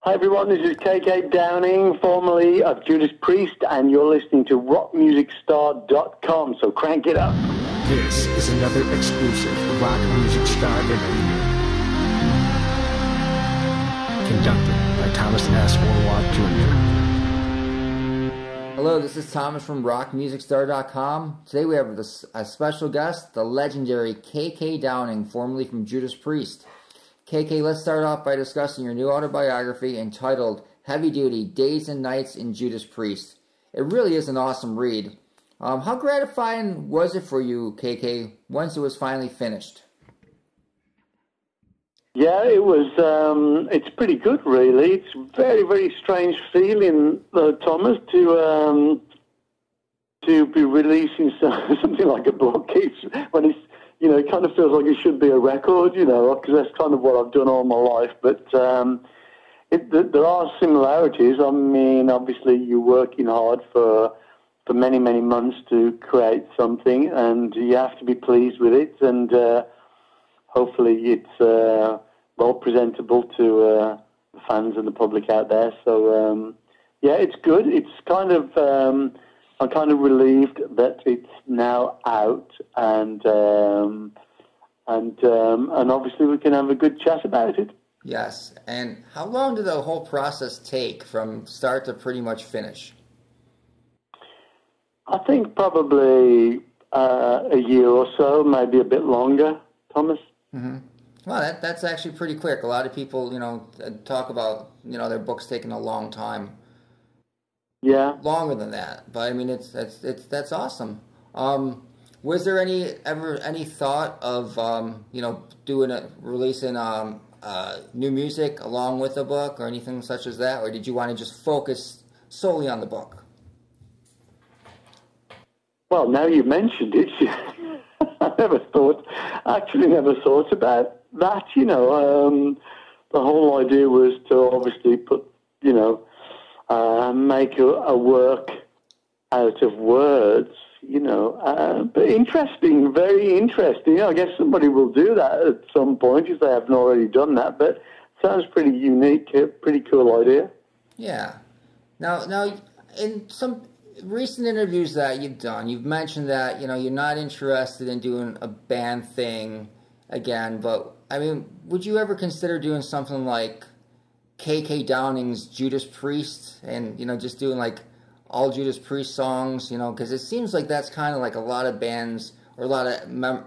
Hi everyone, this is KK Downing, formerly of Judas Priest, and you're listening to rockmusicstar.com, so crank it up. This is another exclusive Rock Music Star interview. Conducted by Thomas S. Orwat Jr. Hello, this is Thomas from rockmusicstar.com. Today we have a special guest, the legendary KK Downing, formerly from Judas Priest. KK, let's start off by discussing your new autobiography entitled Heavy Duty, Days and Nights in Judas Priest. It really is an awesome read. How gratifying was it for you, KK, once it was finally finished? Yeah, it was, it's pretty good, really. It's a very, very strange feeling, Thomas, to be releasing something like a book. When it's, you know, it kind of feels like it should be a record, you know, because that's kind of what I've done all my life. But there are similarities. I mean, obviously, you're working hard for many, many months to create something, and you have to be pleased with it, and hopefully it's well presentable to the fans and the public out there. So, yeah, it's good. It's kind of... I'm kind of relieved that it's now out, and obviously we can have a good chat about it. Yes, and how long did the whole process take from start to pretty much finish? I think probably a year or so, maybe a bit longer, Thomas. Mm-hmm. Well, that's actually pretty quick. A lot of people, you know, talk about, you know, their books taking a long time. Yeah, Longer than that, but I mean that's awesome. Was there ever any thought of you know, releasing new music along with the book or anything such as that, or did you want to just focus solely on the book? well, now you mentioned it, I never thought about that. You know, the whole idea was to obviously put, you know, make a work out of words, you know. But interesting, very interesting. I guess somebody will do that at some point if they haven't already done that. But sounds pretty unique, pretty cool idea. Yeah. Now, in some recent interviews that you've done, you've mentioned that, you know, you're not interested in doing a band thing again. But I mean, would you ever consider doing something like KK Downing's Judas Priest, and, you know, just doing like all Judas Priest songs, you know, because it seems like that's kind of like a lot of bands or a lot of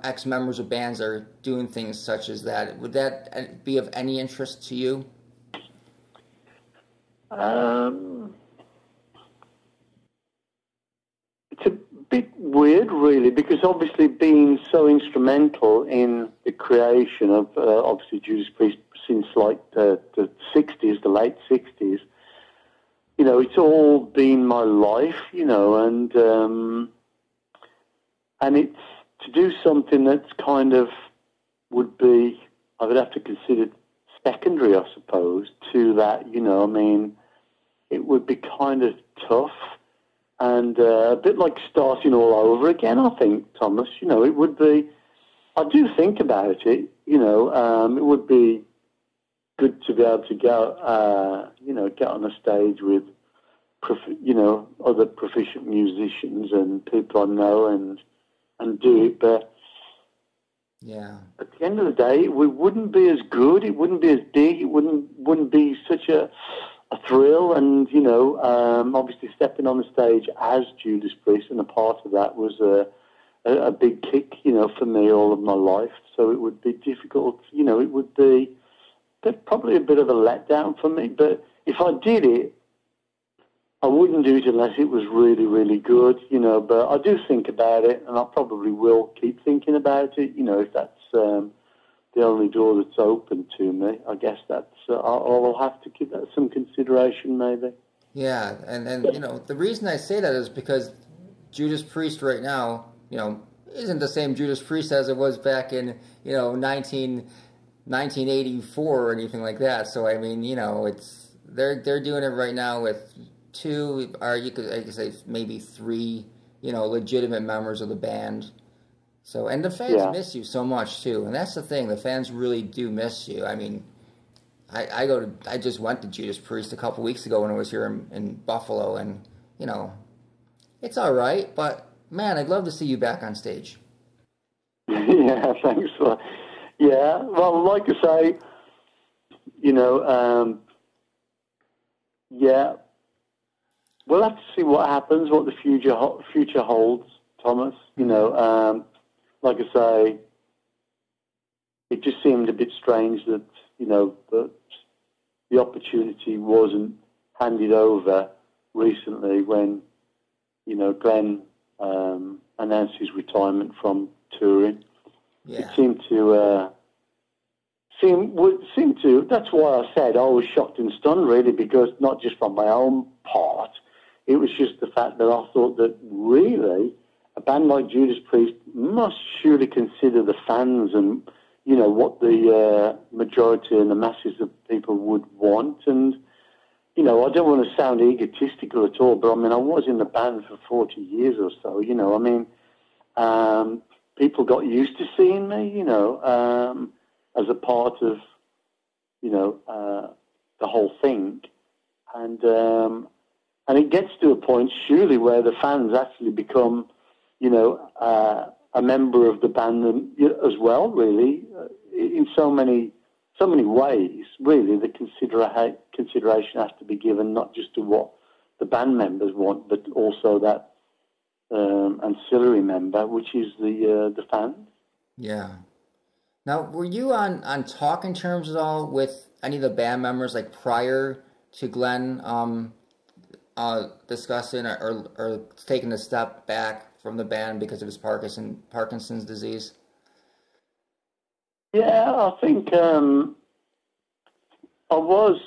ex-members of bands are doing things such as that. Would that be of any interest to you? It's a bit weird, really, because obviously being so instrumental in the creation of obviously Judas Priest since like the 60s, the late 60s, you know, it's all been my life, you know, and it's to do something that's kind of would be, I would have to consider secondary, I suppose, to that, you know. I mean, it would be kind of tough and a bit like starting all over again, I think, Thomas. You know, it would be, I do think about it, you know, it would be good to be able to go, you know, get on a stage with, you know, other proficient musicians and people I know and do it. But yeah, at the end of the day, it wouldn't be as good. It wouldn't be as big. It wouldn't be such a thrill. And, you know, obviously stepping on the stage as Judas Priest, and a part of that was a big kick, you know, for me all of my life. So it would be difficult. You know, it would be probably a bit of a letdown for me, but if I did it, I wouldn't do it unless it was really, really good, you know. But I do think about it, and I probably will keep thinking about it, you know, if that's the only door that's open to me. I guess that's, I'll have to give that some consideration, maybe. Yeah, and you know, the reason I say that is because Judas Priest right now, you know, isn't the same Judas Priest as it was back in, you know, 1984 or anything like that. So I mean, you know, it's they're doing it right now with two, or I could say maybe three, you know, legitimate members of the band. So, and the fans miss you so much too, and that's the thing. The fans really do miss you. I mean, I just went to Judas Priest a couple weeks ago when I was here in Buffalo, and you know, it's all right, but man, I'd love to see you back on stage. Yeah, thanks. Yeah, well, like I say, you know, yeah, we'll have to see what happens, what the future holds, Thomas. You know, like I say, it just seemed a bit strange that, you know, that the opportunity wasn't handed over recently when, you know, Glenn announced his retirement from touring. Yeah. It seemed to that's why I said I was shocked and stunned, really, because not just from my own part, it was just the fact that I thought that really a band like Judas Priest must surely consider the fans and, you know, what the majority and the masses of people would want. And, you know, I don't want to sound egotistical at all, but I mean, I was in the band for 40 years or so, you know, I mean, people got used to seeing me, you know, as a part of, you know, the whole thing. And it gets to a point, surely, where the fans actually become, you know, a member of the band as well, really, in so many ways. Really, the consideration has to be given not just to what the band members want, but also that ancillary member, which is the fans. Yeah. Now, were you on talking terms at all with any of the band members, like prior to Glenn discussing or taking a step back from the band because of his Parkinson's disease? Yeah, I think I was,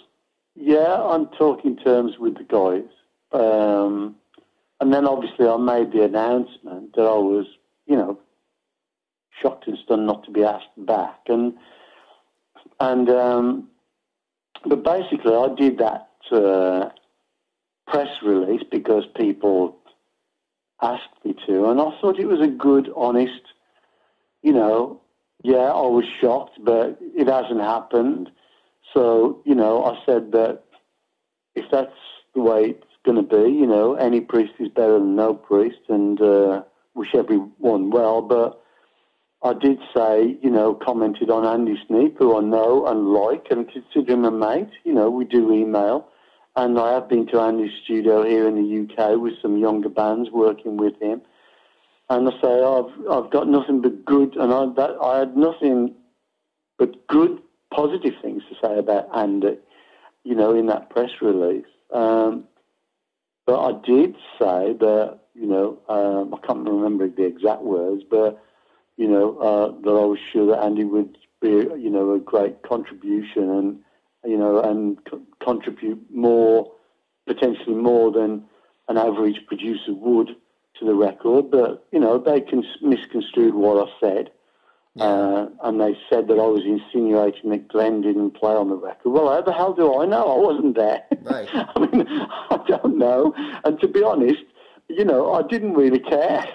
on talking terms with the guys. And then obviously I made the announcement that I was, you know, shocked and stunned not to be asked back. But basically I did that press release because people asked me to, and I thought it was a good, honest, you know, I was shocked, but it hasn't happened. So, you know, I said that if that's the way it's going to be, you know, any priest is better than no priest, and wish everyone well. But I did say, you know, commented on Andy Sneap, who I know and like and consider him a mate. You know, we do email. And I have been to Andy's studio here in the UK with some younger bands working with him. And I say, I've got nothing but good, and I had nothing but good, positive things to say about Andy, you know, in that press release. But I did say that, you know, I can't remember the exact words, but, you know, that I was sure that Andy would be, you know, a great contribution and, you know, and contribute more, potentially more than an average producer would to the record. But, you know, they misconstrued what I said. And they said that I was insinuating that Glenn didn't play on the record. Well, how the hell do I know? I wasn't there. Right. I mean, I don't know. And to be honest, you know, I didn't really care.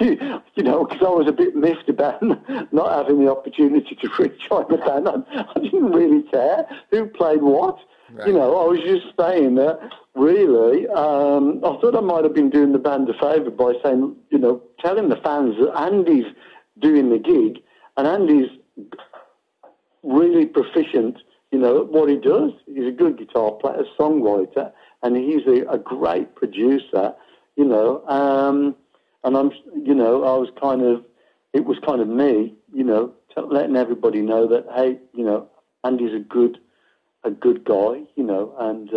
You know, because I was a bit miffed about not having the opportunity to rejoin the band. I didn't really care who played what. Right. You know, I was just saying that, really, I thought I might have been doing the band a favour by saying, you know, telling the fans that Andy's doing the gig, and Andy's really proficient, you know, at what he does. He's a good guitar player, songwriter, and he's a great producer, you know, and I'm, you know, it was kind of me, you know, letting everybody know that, hey, you know, Andy's a good guy, you know, and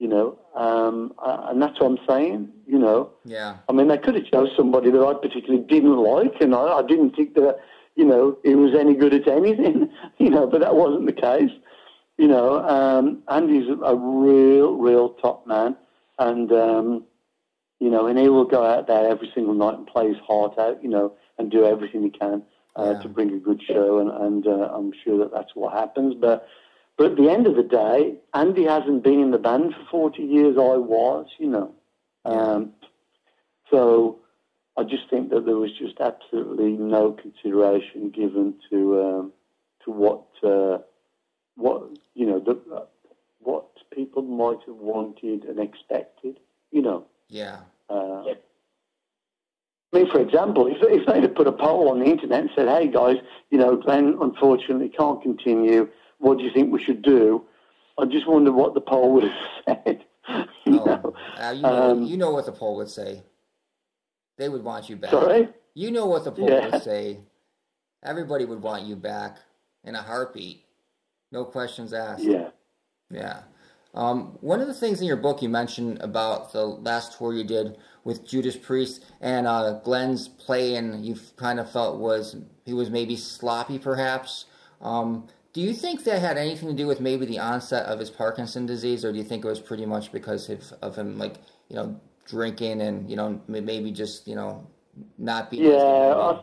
you know, and that's what I'm saying, you know. Yeah. I mean, they could have chose somebody that I particularly didn't like, and I didn't think that, you know, he was any good at anything, you know, but that wasn't the case. You know, Andy's a real top man, and, you know, and he will go out there every single night and play his heart out, you know, and do everything he can to bring a good show, and I'm sure that that's what happens. But at the end of the day, Andy hasn't been in the band for 40 years. I was, you know. So, I just think that there was just absolutely no consideration given to what what people might have wanted and expected. Yeah. I mean, for example, if they'd have put a poll on the internet and said, "Hey guys, Glenn unfortunately can't continue. What do you think we should do?" I just wonder what the poll would have said. You know what the poll would say. They would want you back. Sorry? You know what the poll would say. Everybody would want you back in a heartbeat. No questions asked. Yeah. Yeah. One of the things in your book you mentioned about the last tour you did with Judas Priest and Glenn's playing, you kind of felt he was maybe sloppy perhaps. Do you think that had anything to do with maybe the onset of his Parkinson's disease, or do you think it was pretty much because of him, like, drinking and, maybe just, not being... Yeah,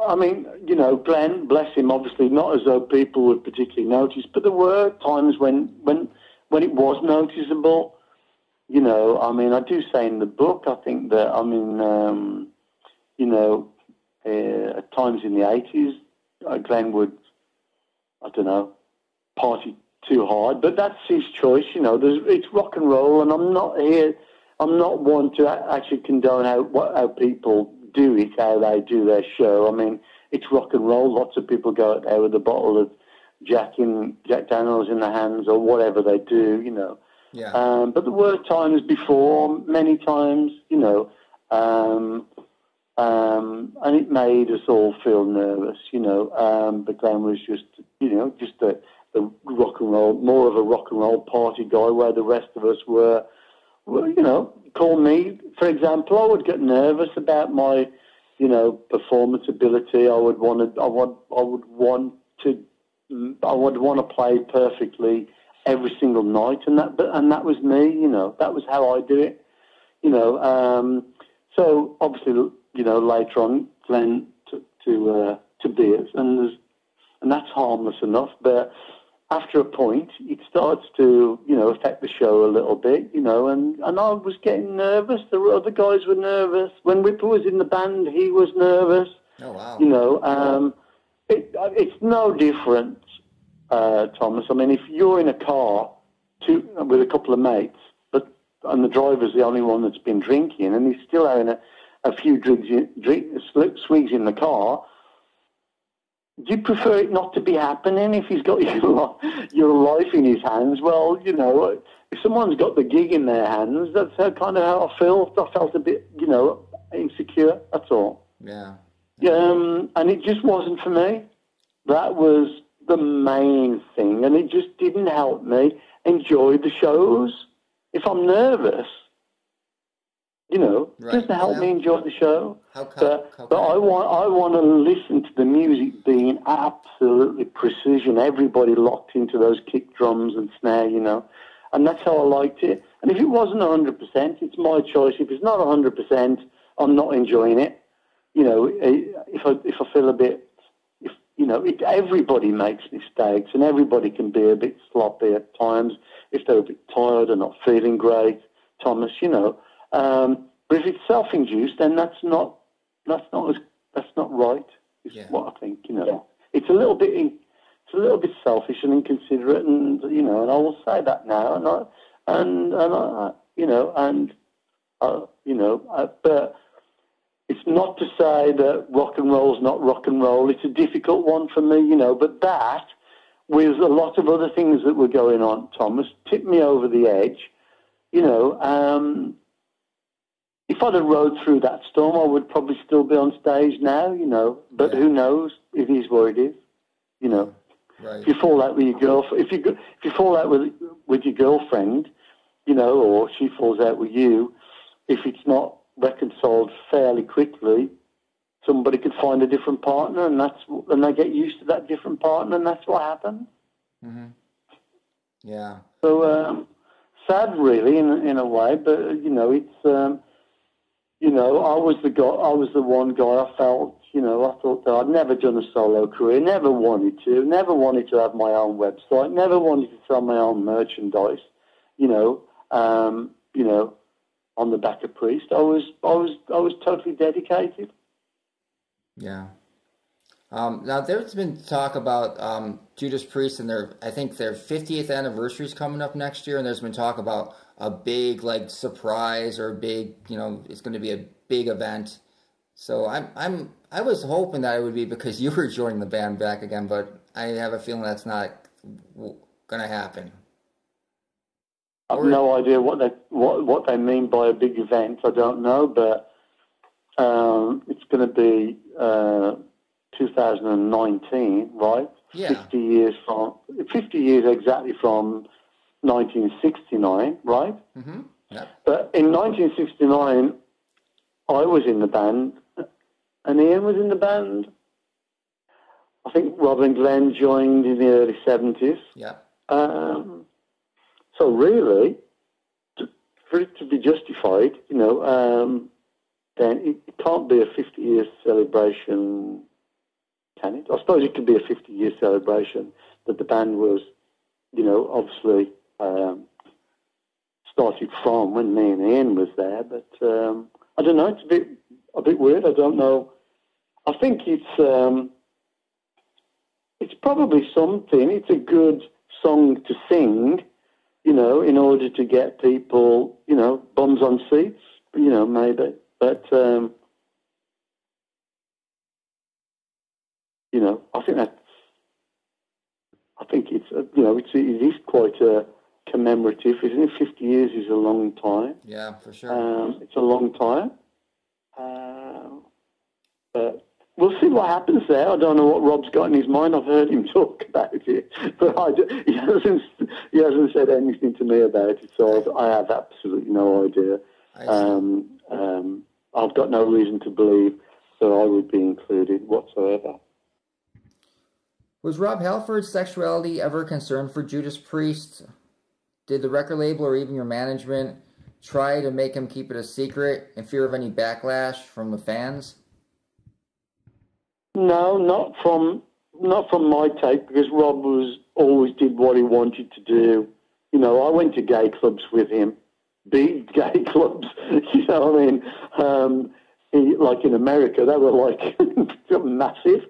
I mean, Glenn, bless him, obviously not as though people would particularly notice, but there were times when it was noticeable. I mean, I do say in the book, I think that, at times in the 80s, Glenn would, I don't know, party too hard, but that's his choice. It's rock and roll, and I'm not one to actually condone how people do it, how they do their show. I mean, it's rock and roll. Lots of people go out there with a bottle of Jack Daniels in their hands or whatever they do, Yeah. But there were times before, many times, and it made us all feel nervous, but Glenn was just the rock and roll, more of a rock and roll party guy, where the rest of us were call me, for example, I would get nervous about my, performance ability. I would want to play perfectly every single night, and that was me, that was how I do it, so obviously, later on, Glenn took to beers, and that's harmless enough, but after a point, it starts to, affect the show a little bit, and I was getting nervous. The other guys were nervous. When Whipper was in the band, he was nervous. Oh, wow. It's no different, Thomas. I mean, if you're in a car with a couple of mates, and the driver's the only one that's been drinking, and he's still having a few swigs in the car, do you prefer it not to be happening if he's got your life in his hands? Well, if someone's got the gig in their hands, that's kind of how I felt. I felt a bit, insecure, that's all. Yeah. And it just wasn't for me. That was the main thing, and it just didn't help me enjoy the shows. If I'm nervous, it doesn't help me enjoy the show. But I want to listen to the music being absolutely precision, everybody locked into those kick drums and snare, and that's how I liked it. And if it wasn't 100%, it's my choice. If it's not 100%, I'm not enjoying it. If I feel a bit, everybody makes mistakes, and everybody can be a bit sloppy at times if they're a bit tired and not feeling great, Thomas. But if it's self-induced, then that's not right. Is what I think. It's a little bit selfish and inconsiderate, and and I will say that now, but it's not to say that rock and roll's not rock and roll. It's a difficult one for me, but that, with a lot of other things that were going on, Thomas, tipped me over the edge. If I'd have rode through that storm, I would probably still be on stage now, but who knows? It is what it is, Right. If you fall out with your girlfriend, if you fall out with your girlfriend, or she falls out with you, if it's not reconciled fairly quickly, somebody could find a different partner, and they get used to that different partner, and that's what happens. Mm-hmm. Yeah. So sad, really, in a way, but it's. I was the one guy I felt, I thought that I'd never done a solo career, never wanted to have my own website, never wanted to sell my own merchandise, on the back of Priest. I was totally dedicated. Yeah. Now there's been talk about Judas Priest and I think their 50th anniversary is coming up next year, and there's been talk about a big like surprise or a big, it's going to be a big event. So I was hoping that it would be because you were joining the band back again, but I have a feeling that's not going to happen. I've no idea what they mean by a big event. I don't know, but it's going to be 2019, right? Yeah. 50 years exactly from 1969, right? Mm-hmm. Yeah. But in 1969, I was in the band, and Ian was in the band. I think Rob and Glenn joined in the early 70s. Yeah. So really, for it to be justified, then it can't be a 50-year celebration, can it? I suppose it could be a 50-year celebration that the band was, obviously started from when me and Ian was there. But I don't know. It's a bit weird. I don't know. I think it's probably something. It's a good song to sing, in order to get people, bums on seats, maybe. But, I think it is quite a commemorative, isn't it? 50 years is a long time. Yeah, for sure. It's a long time. But we'll see what happens there. I don't know what Rob's got in his mind. I've heard him talk about it, but he hasn't said anything to me about it, so I have absolutely no idea. I've got no reason to believe that I would be included whatsoever. Was Rob Halford's sexuality ever a concern for Judas Priest? Did the record label or even your management try to make him keep it a secret in fear of any backlash from the fans? No, not from my take, because Rob always did what he wanted to do. I went to gay clubs with him, big gay clubs. Like in America, they were like massive.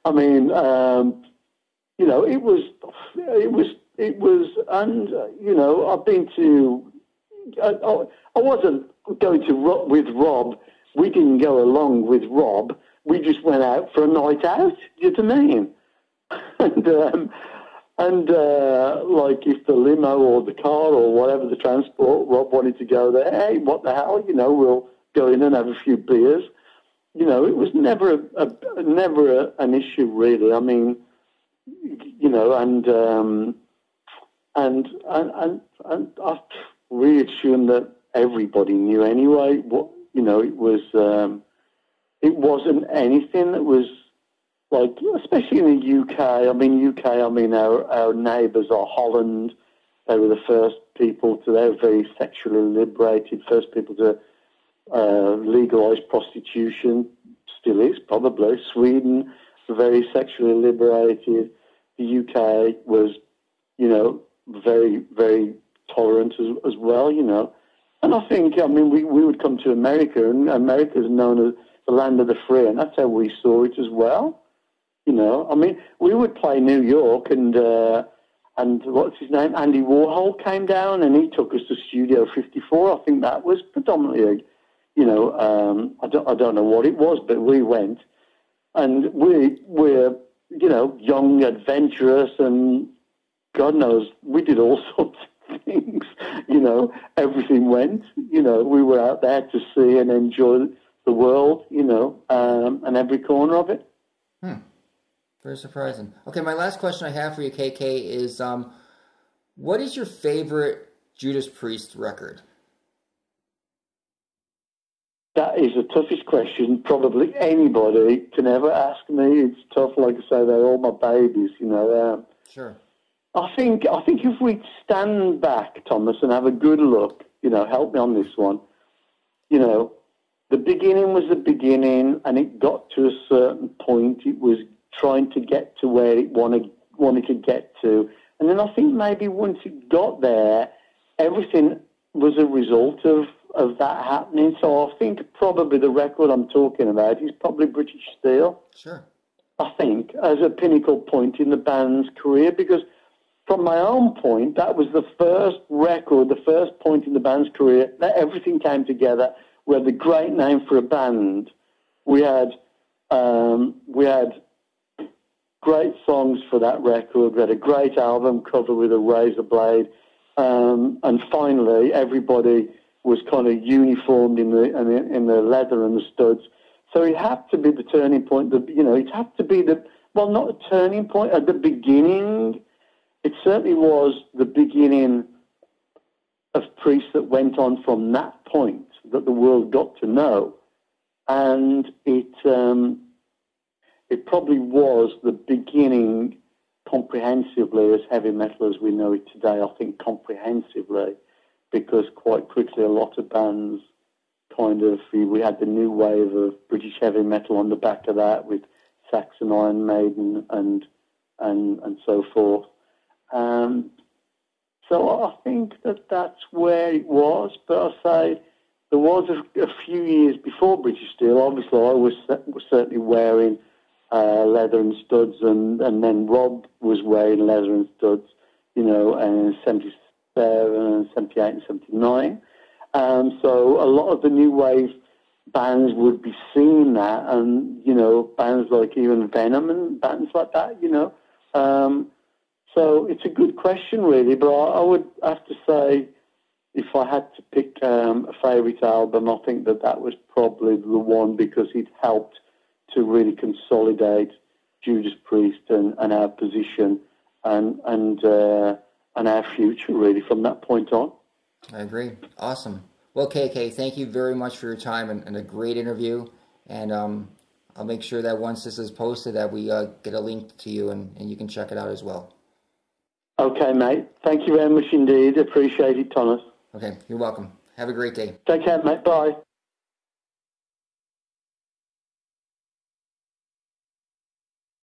I mean, it was, and I've been to. I wasn't going with Rob. We didn't go along with Rob. We just went out for a night out. Do you know what I mean? And if the limo or the car or whatever the transport, Rob wanted to go there. Hey, what the hell? We'll go in and have a few beers. It was never an issue really. I mean, and I really assume that everybody knew anyway. It wasn't anything that was like, especially in the UK. Our neighbours are Holland. They were the first people they're very sexually liberated, first people to legalise prostitution, still is probably. Sweden, very sexually liberated. The UK was, very, very tolerant as well, And I think, we would come to America, and America is known as the land of the free, and that's how we saw it as well. We would play New York, and what's his name? Andy Warhol came down, and he took us to Studio 54. I think that was predominantly, I don't know what it was, but we went, and we're young, adventurous, and God knows we did all sorts of things. Everything went. We were out there to see and enjoy the world, and every corner of it. Very surprising. Okay, my last question I have for you, KK, is what is your favorite Judas Priest record? That is the toughest question probably anybody can ever ask me. It's tough, like I say, they're all my babies, Sure. I think if we stand back, Thomas, and have a good look, help me on this one, the beginning was the beginning, and it got to a certain point. It was trying to get to where it wanted to get to. And then I think maybe once it got there, everything was a result of of that happening. So I think probably the record I'm talking about is probably British Steel. Sure. I think, as a pinnacle point in the band's career, because from my own point, that was the first record, the first point in the band's career that everything came together. We had the great name for a band. We had great songs for that record. We had a great album cover with a razor blade, and finally, everybody was kind of uniformed in the leather and the studs. So it had to be the turning point. It had to be not a turning point, at the beginning. It certainly was the beginning of Priest that went on from that point that the world got to know. And it probably was the beginning comprehensively as heavy metal as we know it today. I think comprehensively, because quite quickly a lot of bands we had the new wave of British heavy metal on the back of that with Saxon, Iron Maiden and so forth. So I think that's where it was. But I say there was a few years before British Steel. Obviously, I was certainly wearing leather and studs, and then Rob was wearing leather and studs, in 77, 78 and 79. So a lot of the new wave bands would be seeing that, and, bands like even Venom and bands like that, So it's a good question, really, but I would have to say, if I had to pick a favourite album, I think that was probably the one, because it helped to really consolidate Judas Priest and our position and our future, really, from that point on. I agree. Awesome. Well, KK, thank you very much for your time and a great interview. And I'll make sure that once this is posted that we get a link to you and you can check it out as well. Okay, mate. Thank you very much indeed. Appreciate it, Thomas. Okay, you're welcome. Have a great day. Take care, mate. Bye.